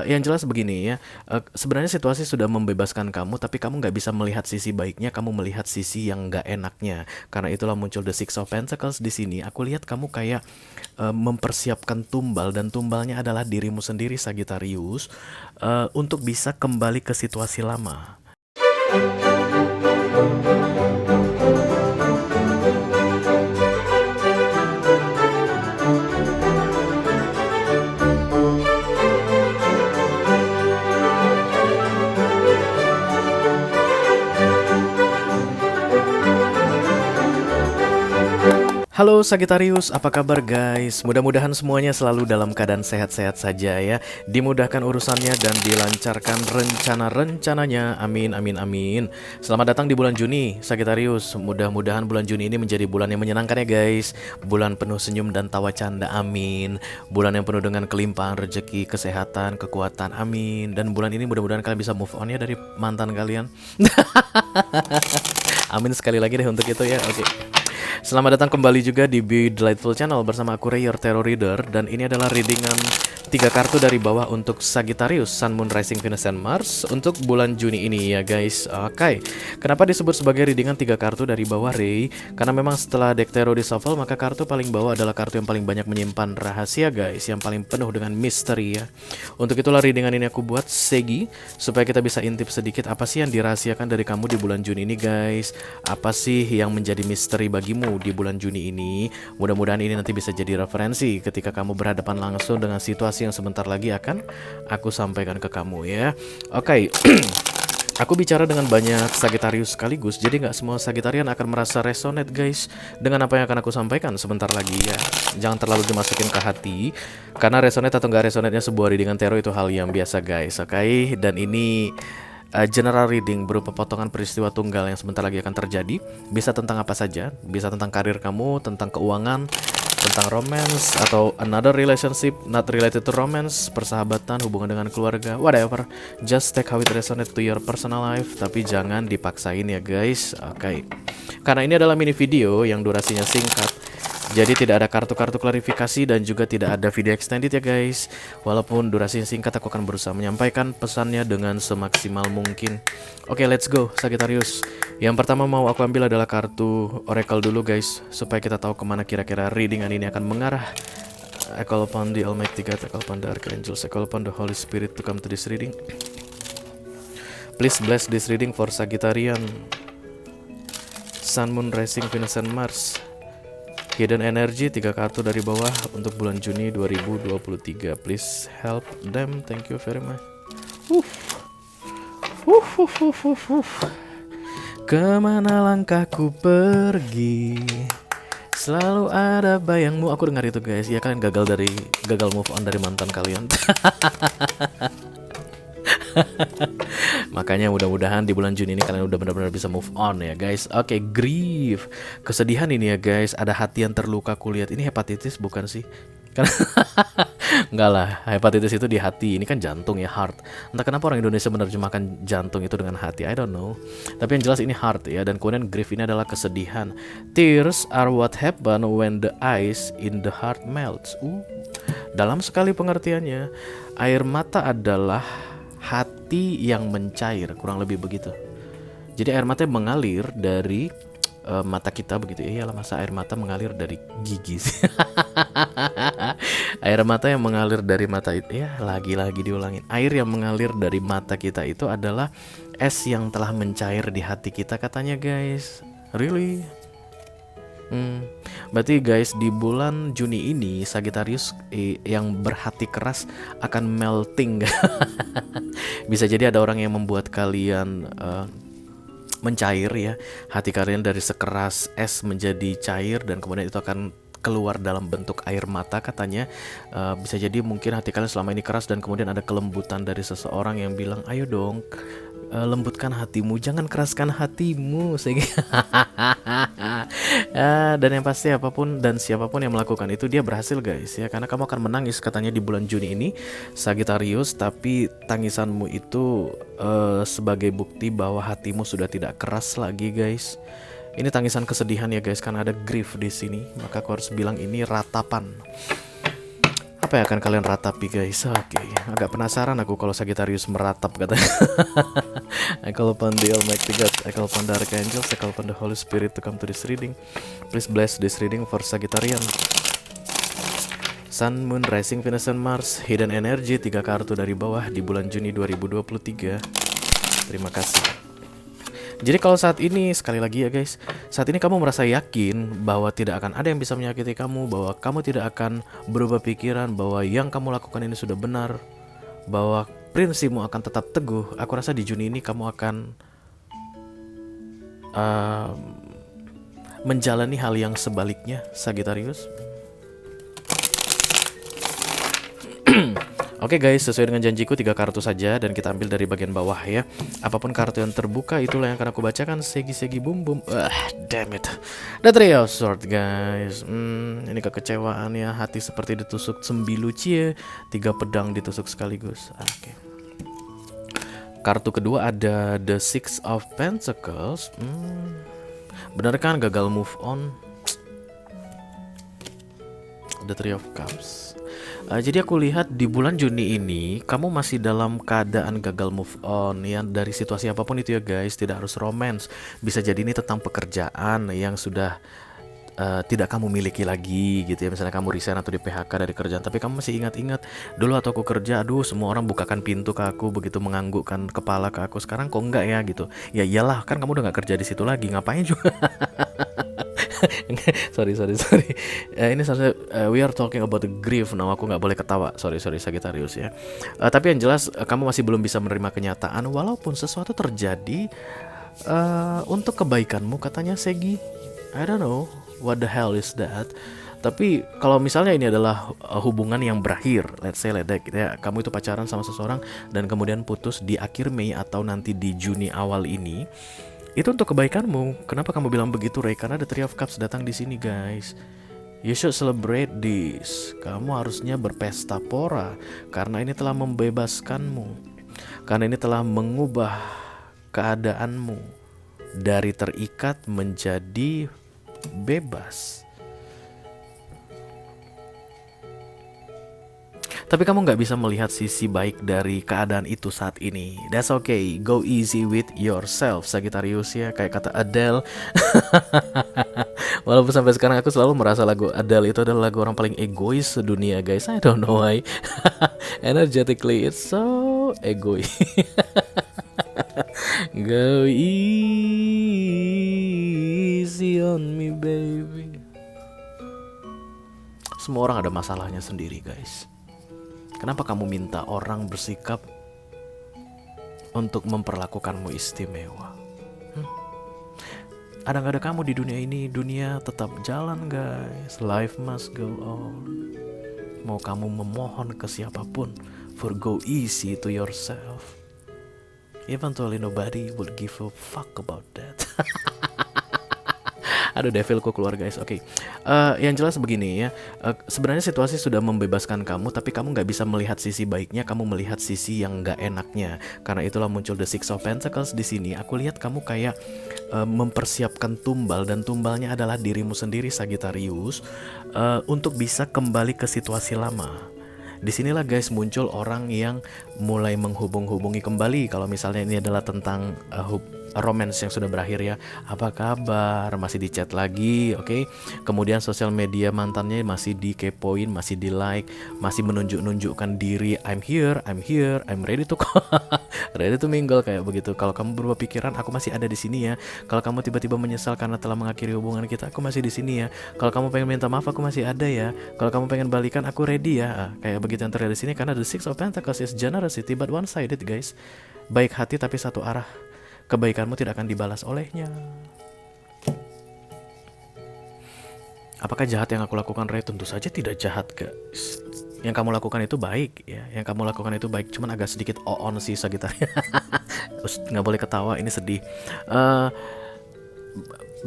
Yang jelas begini ya, sebenarnya situasi sudah membebaskan kamu, tapi kamu nggak bisa melihat sisi baiknya, kamu melihat sisi yang nggak enaknya. Karena itulah muncul the Six of Pentacles di sini. Aku lihat kamu kayak mempersiapkan tumbal, dan tumbalnya adalah dirimu sendiri, Sagittarius, untuk bisa kembali ke situasi lama. Halo Sagittarius, apa kabar guys? Mudah-mudahan semuanya selalu dalam keadaan sehat-sehat saja ya. Dimudahkan urusannya dan dilancarkan rencana-rencananya. Amin, amin, amin. Selamat datang di bulan Juni, Sagittarius. Mudah-mudahan bulan Juni ini menjadi bulan yang menyenangkan ya guys. Bulan penuh senyum dan tawa canda, amin. Bulan yang penuh dengan kelimpahan rezeki, kesehatan, kekuatan, amin. Dan bulan ini mudah-mudahan kalian bisa move on ya dari mantan kalian. Amin sekali lagi deh untuk itu ya, oke. Selamat datang kembali juga di Be Delightful Channel bersama aku Ray, your Tarot Reader. Dan ini adalah readingan 3 kartu dari bawah untuk Sagittarius, Sun, Moon, Rising, Venus, and Mars untuk bulan Juni ini ya guys. Oke, kenapa disebut sebagai readingan 3 kartu dari bawah, Ray? Karena memang setelah deck tarot di shuffle, maka kartu paling bawah adalah kartu yang paling banyak menyimpan rahasia guys, yang paling penuh dengan misteri ya. Untuk itulah readingan ini aku buat segi, supaya kita bisa intip sedikit apa sih yang dirahasiakan dari kamu di bulan Juni ini guys. Apa sih yang menjadi misteri bagimu di bulan Juni ini. Mudah-mudahan ini nanti bisa jadi referensi ketika kamu berhadapan langsung dengan situasi yang sebentar lagi akan aku sampaikan ke kamu ya. Oke. Aku bicara dengan banyak Sagittarius sekaligus, jadi nggak semua Sagittarian akan merasa resonate guys dengan apa yang akan aku sampaikan sebentar lagi ya. Jangan terlalu dimasukin ke hati, karena resonate atau nggak resonate-nya sebuah readingan tarot itu hal yang biasa guys. Oke, dan ini general reading berupa potongan peristiwa tunggal yang sebentar lagi akan terjadi. Bisa tentang apa saja, bisa tentang karir kamu, tentang keuangan, tentang romance, atau another relationship not related to romance, persahabatan, hubungan dengan keluarga, whatever. Just take how it resonate to your personal life, tapi jangan dipaksain ya guys. Oke. Karena ini adalah mini video yang durasinya singkat, jadi tidak ada kartu-kartu klarifikasi dan juga tidak ada video extended ya guys. Walaupun durasinya singkat, aku akan berusaha menyampaikan pesannya dengan semaksimal mungkin. Oke, let's go Sagittarius. Yang pertama mau aku ambil adalah kartu Oracle dulu guys, supaya kita tahu kemana kira-kira readingan ini akan mengarah. I call upon the Almighty God, I call upon the Archangels, I call upon the Holy Spirit to come to this reading. Please bless this reading for Sagittarian, Sun, Moon, Rising, Venus, and Mars. Hidden Energy 3 kartu dari bawah untuk bulan Juni 2023. Please help them. Thank you very much. Kemana langkahku pergi, selalu ada bayangmu. Aku dengar itu guys. Ya kalian gagal move on dari mantan kalian. Makanya mudah-mudahan di bulan Juni ini kalian udah benar-benar bisa move on ya guys. Oke, grief, kesedihan ini ya guys. Ada hati yang terluka kulihat. Ini hepatitis bukan sih? Karena enggak lah, hepatitis itu di hati. Ini kan jantung ya, heart. Entah kenapa orang Indonesia menerjemahkan jantung itu dengan hati, I don't know. Tapi yang jelas ini heart ya. Dan kemudian grief ini adalah kesedihan. Tears are what happen when the ice in the heart melts. Dalam sekali pengertiannya. Air mata adalah hati yang mencair, kurang lebih begitu. Jadi air mata mengalir dari mata kita begitu. Iyalah, masa air mata mengalir dari gigi sih. Air mata yang mengalir dari mata itu, ya lagi-lagi diulangin. Air yang mengalir dari mata kita itu adalah es yang telah mencair di hati kita katanya guys. Really? Berarti guys di bulan Juni ini Sagittarius yang berhati keras akan melting. Bisa jadi ada orang yang membuat kalian mencair ya. Hati kalian dari sekeras es menjadi cair, dan kemudian itu akan keluar dalam bentuk air mata katanya. Bisa jadi mungkin hati kalian selama ini keras, dan kemudian ada kelembutan dari seseorang yang bilang, ayo dong lembutkan hatimu, jangan keraskan hatimu. Dan yang pasti apapun dan siapapun yang melakukan itu dia berhasil guys ya, karena kamu akan menangis katanya di bulan Juni ini Sagittarius. Tapi tangisanmu itu sebagai bukti bahwa hatimu sudah tidak keras lagi guys. Ini tangisan kesedihan ya guys, karena ada grief di sini. Maka aku harus bilang ini ratapan. Apa yang akan kalian ratapi guys? Oke, agak penasaran aku kalau Sagittarius meratap katanya. I call upon the Almighty God, I call upon the Archangels, I call upon the Holy Spirit to come to this reading. Please bless this reading for Sagittarian. Sun, Moon, Rising, Venus, and Mars, Hidden Energy, 3 kartu dari bawah di bulan Juni 2023. Terima kasih. Jadi kalau saat ini, sekali lagi ya guys, saat ini kamu merasa yakin bahwa tidak akan ada yang bisa menyakiti kamu, bahwa kamu tidak akan berubah pikiran, bahwa yang kamu lakukan ini sudah benar, bahwa prinsipmu akan tetap teguh. Aku rasa di Juni ini kamu akan menjalani hal yang sebaliknya, Sagittarius. Oke guys, sesuai dengan janjiku 3 kartu saja dan kita ambil dari bagian bawah ya. Apapun kartu yang terbuka itulah yang akan aku bacakan. Segi-segi bum bum. Damn it. The Three of Swords guys. Ini kekecewaan ya. Hati seperti ditusuk sembilu cie. 3 pedang ditusuk sekaligus. Oke. Kartu kedua ada The Six of Pentacles. Benar kan gagal move on? The Three of Cups. Jadi aku lihat di bulan Juni ini kamu masih dalam keadaan gagal move on ya, dari situasi apapun itu ya guys. Tidak harus romance, bisa jadi ini tentang pekerjaan yang sudah tidak kamu miliki lagi gitu ya. Misalnya kamu resign atau di PHK dari kerjaan, tapi kamu masih ingat-ingat dulu atau aku kerja, aduh semua orang bukakan pintu ke aku, begitu menganggukkan kepala ke aku, sekarang kok enggak ya gitu. Ya iyalah, kan kamu udah gak kerja di situ lagi, ngapain juga. sorry. Ini seharusnya we are talking about the grief. Nah, aku nggak boleh ketawa. Sorry Sagittarius ya. Tapi yang jelas kamu masih belum bisa menerima kenyataan walaupun sesuatu terjadi untuk kebaikanmu katanya Segi. I don't know what the hell is that. Tapi kalau misalnya ini adalah hubungan yang berakhir, let's say like that gitu ya. Kamu itu pacaran sama seseorang dan kemudian putus di akhir Mei atau nanti di Juni awal ini. Itu untuk kebaikanmu. Kenapa kamu bilang begitu, Ray? Karena The Three of Cups datang di sini, guys. You should celebrate this. Kamu harusnya berpesta pora karena ini telah membebaskanmu. Karena ini telah mengubah keadaanmu dari terikat menjadi bebas. Tapi kamu nggak bisa melihat sisi baik dari keadaan itu saat ini. That's okay, go easy with yourself, Sagittarius ya. Kayak kata Adele. Walaupun sampai sekarang aku selalu merasa lagu Adele itu adalah lagu orang paling egois sedunia guys. I don't know why. Energetically it's so egois. Go easy on me baby. Semua orang ada masalahnya sendiri guys. Kenapa kamu minta orang bersikap untuk memperlakukanmu istimewa? Ada gak ada kamu di dunia ini, dunia tetap jalan guys. Life must go on. Mau kamu memohon ke siapapun, for go easy to yourself. Eventually nobody will give a fuck about that. Aduh devilku keluar guys. Oke. Yang jelas begini ya. Sebenarnya situasi sudah membebaskan kamu, tapi kamu nggak bisa melihat sisi baiknya. Kamu melihat sisi yang nggak enaknya. Karena itulah muncul The Six of Pentacles di sini. Aku lihat kamu kayak mempersiapkan tumbal, dan tumbalnya adalah dirimu sendiri Sagittarius, untuk bisa kembali ke situasi lama. Disinilah guys muncul orang yang mulai menghubung-hubungi kembali. Kalau misalnya ini adalah tentang romance yang sudah berakhir ya, apa kabar, masih di chat lagi, oke? Kemudian sosial media mantannya masih dikepoin, masih di like, masih menunjukkan diri, I'm here, I'm ready to ready to mingle kayak begitu. Kalau kamu berubah pikiran, aku masih ada di sini ya. Kalau kamu tiba-tiba menyesal karena telah mengakhiri hubungan kita, aku masih di sini ya. Kalau kamu pengen minta maaf, aku masih ada ya. Kalau kamu pengen balikan, aku ready ya. Kayak begitu yang terjadi di sini, karena The Six of Pentacles is generosity but one-sided guys. Baik hati tapi satu arah. Kebaikanmu tidak akan dibalas olehnya. Apakah jahat yang aku lakukan, Ray? Tentu saja tidak jahat, guys. Yang kamu lakukan itu baik ya. Yang kamu lakukan itu baik, cuman agak sedikit on sih Sagittarius. Nggak boleh ketawa, ini sedih.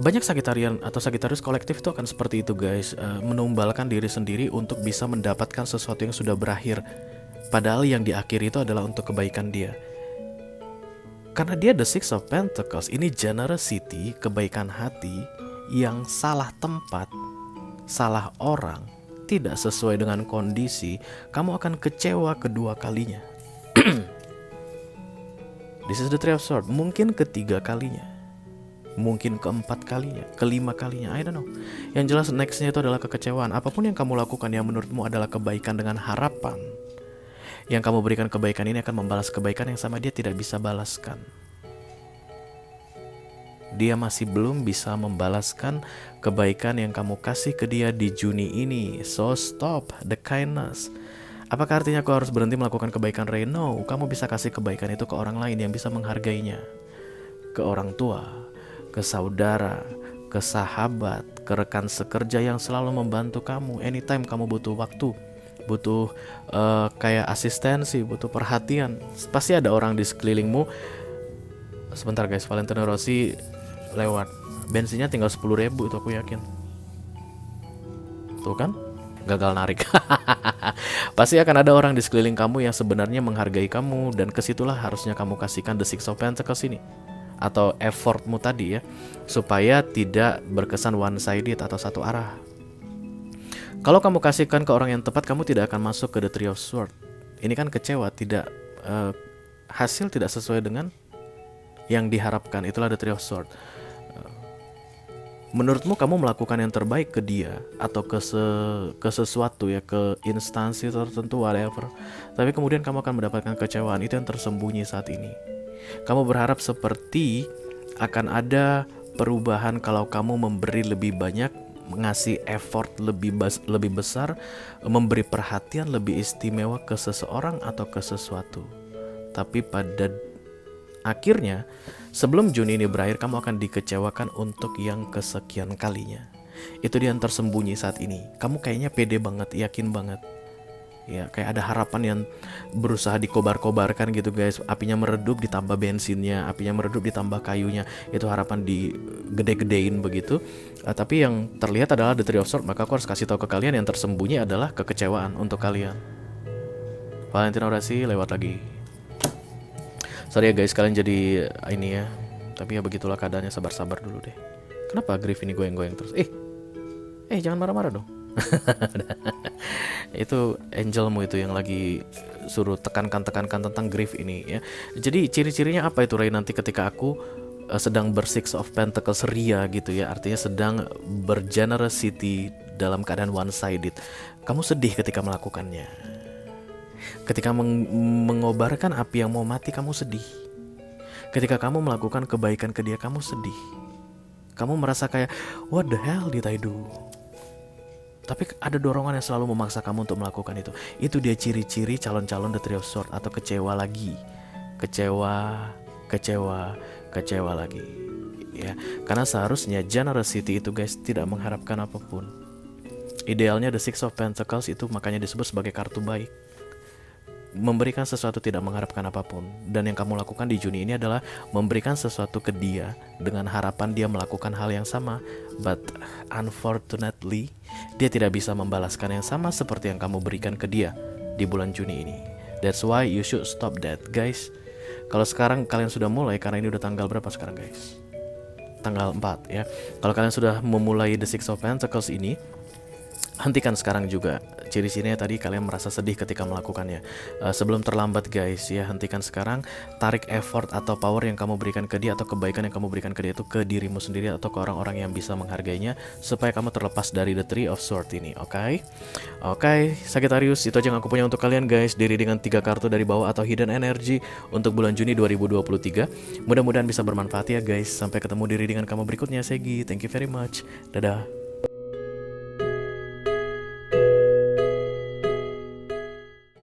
Banyak Sagittarian atau Sagittarius kolektif itu akan seperti itu guys. Menumbalkan diri sendiri untuk bisa mendapatkan sesuatu yang sudah berakhir. Padahal yang diakhiri itu adalah untuk kebaikan dia. Karena dia The Six of Pentacles, ini generosity, kebaikan hati yang salah tempat, salah orang, tidak sesuai dengan kondisi, kamu akan kecewa kedua kalinya. This is the Three of Swords. Mungkin ketiga kalinya, mungkin keempat kalinya, kelima kalinya, I don't know. Yang jelas nextnya itu adalah kekecewaan. Apapun yang kamu lakukan yang menurutmu adalah kebaikan dengan harapan, yang kamu berikan kebaikan ini akan membalas kebaikan yang sama dia tidak bisa balaskan. Dia masih belum bisa membalaskan kebaikan yang kamu kasih ke dia di Juni ini. So stop the kindness. Apakah artinya aku harus berhenti melakukan kebaikan, Ray? No, kamu bisa kasih kebaikan itu ke orang lain yang bisa menghargainya. Ke orang tua, ke saudara, ke sahabat, ke rekan sekerja yang selalu membantu kamu. Anytime kamu butuh waktu, butuh kayak asistensi, butuh perhatian, pasti ada orang di sekelilingmu. Sebentar guys, Valentino Rossi lewat. Bensinnya tinggal 10.000 itu aku yakin. Tuh kan? Gagal narik. Pasti akan ada orang di sekeliling kamu yang sebenarnya menghargai kamu, dan kesitulah harusnya kamu kasihkan the Six of Pentacles ini, atau effortmu tadi ya, supaya tidak berkesan one sided atau satu arah. Kalau kamu kasihkan ke orang yang tepat, kamu tidak akan masuk ke the Three of Swords. Ini kan kecewa, tidak hasil tidak sesuai dengan yang diharapkan. Itulah the Three of Swords. Menurutmu kamu melakukan yang terbaik ke dia atau ke sesuatu ya, ke instansi tertentu, whatever. Tapi kemudian kamu akan mendapatkan kecewaan. Itu yang tersembunyi saat ini. Kamu berharap seperti akan ada perubahan kalau kamu memberi lebih banyak, ngasih effort lebih besar, memberi perhatian lebih istimewa ke seseorang atau ke sesuatu. Tapi pada akhirnya, sebelum Juni ini berakhir, kamu akan dikecewakan untuk yang kesekian kalinya. Itu dia yang tersembunyi saat ini. Kamu kayaknya pede banget, yakin banget. Ya, kayak ada harapan yang berusaha dikobar-kobarkan gitu guys. Apinya meredup ditambah bensinnya, apinya meredup ditambah kayunya. Itu harapan digede-gedein begitu. Tapi yang terlihat adalah the Three of Swords. Maka aku harus kasih tahu ke kalian, yang tersembunyi adalah kekecewaan untuk kalian. Valentino Rossi lewat lagi. Sorry ya guys, kalian jadi ini ya. Tapi ya begitulah keadaannya, sabar-sabar dulu deh. Kenapa Griff ini goyang-goyang terus? Jangan marah-marah dong. Itu angelmu itu yang lagi suruh tekankan tentang Griff ini ya. Jadi ciri-cirinya apa itu Ray nanti ketika aku sedang ber-Six of Pentacles ria gitu ya. Artinya sedang bergenerosity dalam keadaan one-sided. Kamu sedih ketika melakukannya. Ketika mengobarkan api yang mau mati, kamu sedih. Ketika kamu melakukan kebaikan ke dia, kamu sedih. Kamu merasa kayak, what the hell did I do? Tapi ada dorongan yang selalu memaksa kamu untuk melakukan itu. Itu dia ciri-ciri calon-calon the Three of Swords, atau kecewa lagi. Kecewa lagi. Ya, karena seharusnya generosity itu guys tidak mengharapkan apapun. Idealnya the Six of Pentacles itu makanya disebut sebagai kartu baik. Memberikan sesuatu tidak mengharapkan apapun. Dan yang kamu lakukan di Juni ini adalah memberikan sesuatu ke dia dengan harapan dia melakukan hal yang sama. But unfortunately, dia tidak bisa membalaskan yang sama seperti yang kamu berikan ke dia di bulan Juni ini. That's why you should stop that guys. Kalau sekarang kalian sudah mulai, karena ini udah tanggal berapa sekarang guys? Tanggal 4 ya. Kalau kalian sudah memulai the Six of Pentacles ini, hentikan sekarang juga. Ciri-cirinya tadi kalian merasa sedih ketika melakukannya. Sebelum terlambat guys ya, hentikan sekarang. Tarik effort atau power yang kamu berikan ke dia, atau kebaikan yang kamu berikan ke dia itu ke dirimu sendiri atau ke orang-orang yang bisa menghargainya, supaya kamu terlepas dari the Three of Swords ini. Oke, Sagittarius, itu aja yang aku punya untuk kalian guys. Diri dengan 3 kartu dari bawah atau hidden energy untuk bulan Juni 2023. Mudah-mudahan bisa bermanfaat ya guys. Sampai ketemu di readingan kamu berikutnya. Segi, thank you very much. Dadah.